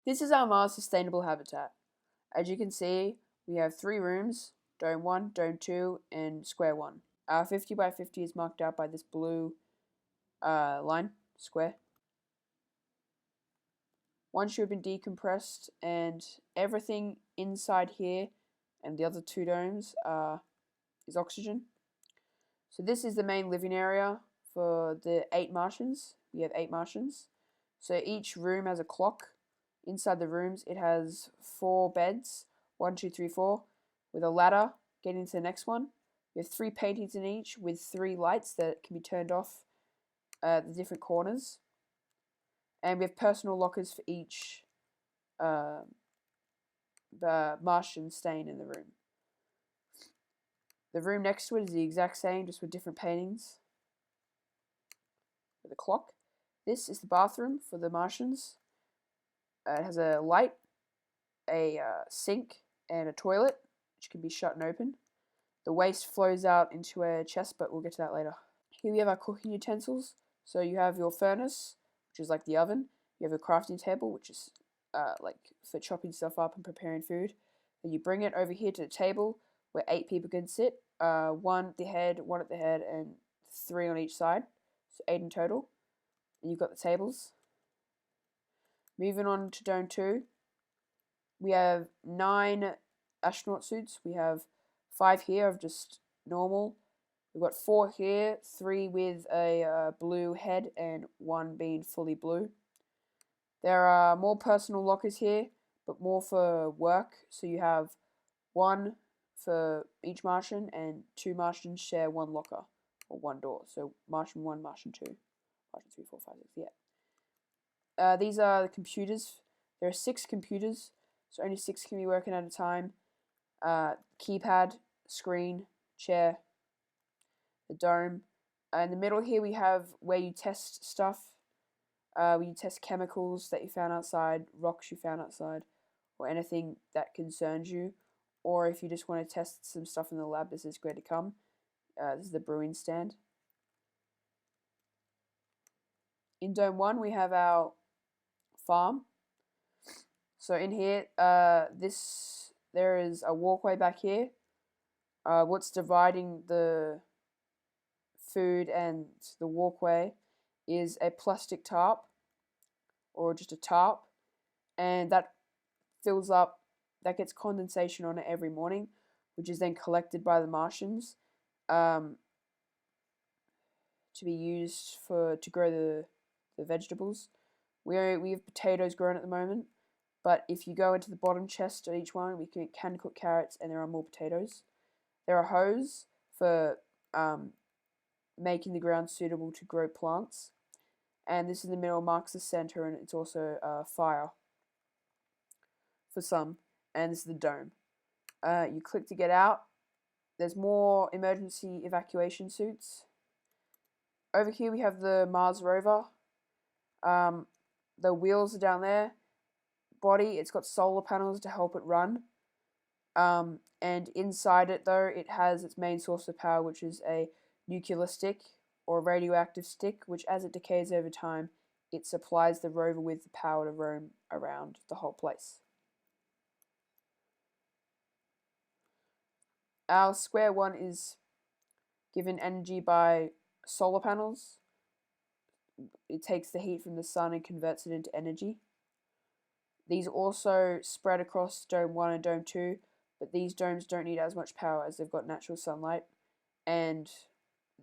This is our Mars sustainable habitat. As you can see, we have 3 rooms, Dome 1, Dome 2, and Square 1. Our 50 by 50 is marked out by this blue line, square. Once you've been decompressed and everything inside here and the other 2 domes is oxygen. So this is the main living area for the 8 Martians. We have 8 Martians. So each room has a clock. Inside the rooms, it has 4 beds, 1, 2, 3, 4, with a ladder getting to the next one. We have 3 paintings in each with 3 lights that can be turned off at the different corners. And we have personal lockers for each the Martian staying in the room. The room next to it is the exact same, just with different paintings. With a clock. This is the bathroom for the Martians. It has a light, a sink, and a toilet, which can be shut and open. The waste flows out into a chest, but we'll get to that later. Here we have our cooking utensils. So you have your furnace, which is like the oven. You have a crafting table, which is like for chopping stuff up and preparing food. Then you bring it over here to the table where 8 people can sit. 1 at the head, 1 at the head, and 3 on each side. So 8 in total. And you've got the tables. Moving on to Dome 2. We have 9 astronaut suits. We have 5 here of just normal. We've got 4 here, 3 with a blue head and 1 being fully blue. There are more personal lockers here, but more for work. So you have 1 for each Martian, and 2 Martians share 1 locker or 1 door. So Martian 1, Martian 2, Martian 3, 4, 5, 6. Yeah. These are the computers. There are 6 computers, so only 6 can be working at a time. Keypad, screen, chair, the dome. In the middle here we have where you test stuff. Where you test chemicals that you found outside, rocks you found outside, or anything that concerns you. Or if you just want to test some stuff in the lab, this is where to come. This is the brewing stand. In Dome 1 we have our farm. So in here, there is a walkway back here. What's dividing the food and the walkway is a plastic tarp, or just a tarp, and that fills up, that gets condensation on it every morning, which is then collected by the Martians to be used to grow the vegetables. We have potatoes growing at the moment, but if you go into the bottom chest of each one, we can cook carrots, and there are more potatoes. There are hoes for making the ground suitable to grow plants. And this in the middle marks the center, and it's also fire for some. And this is the dome. You click to get out. There's more emergency evacuation suits. Over here we have the Mars rover. The wheels are down there. Body, it's got solar panels to help it run. And inside it, though, it has its main source of power, which is a nuclear stick or radioactive stick, which as it decays over time, it supplies the rover with the power to roam around the whole place. Our Square 1 is given energy by solar panels. It takes the heat from the sun and converts it into energy. These also spread across Dome 1 and Dome 2, but these domes don't need as much power as they've got natural sunlight. And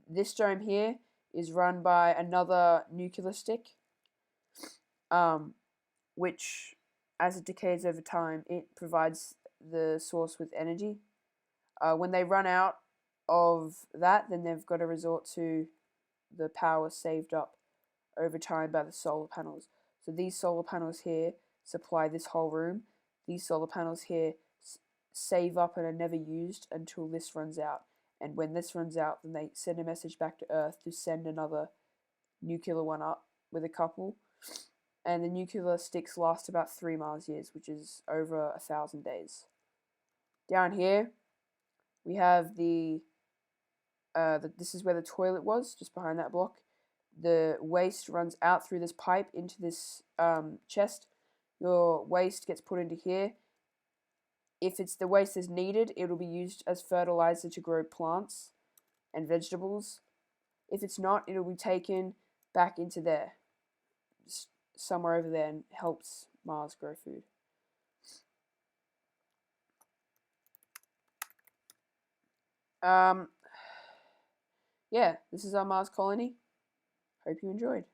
this dome here is run by another nuclear stick, which, as it decays over time, it provides the source with energy. When they run out of that, then they've got to resort to the power saved up over time by the solar panels. So these solar panels here supply this whole room. These solar panels here save up and are never used until this runs out. And when this runs out, then they send a message back to Earth to send another nuclear one up with a couple. And the nuclear sticks last about 3 Mars years, which is over 1,000 days. Down here, we have this is where the toilet was, just behind that block. The waste runs out through this pipe into this chest. Your waste gets put into here. If it's the waste is needed, it will be used as fertilizer to grow plants and vegetables. If it's not, it'll be taken back into there, just somewhere over there, and helps Mars grow food. Yeah, this is our Mars colony. Hope you enjoyed.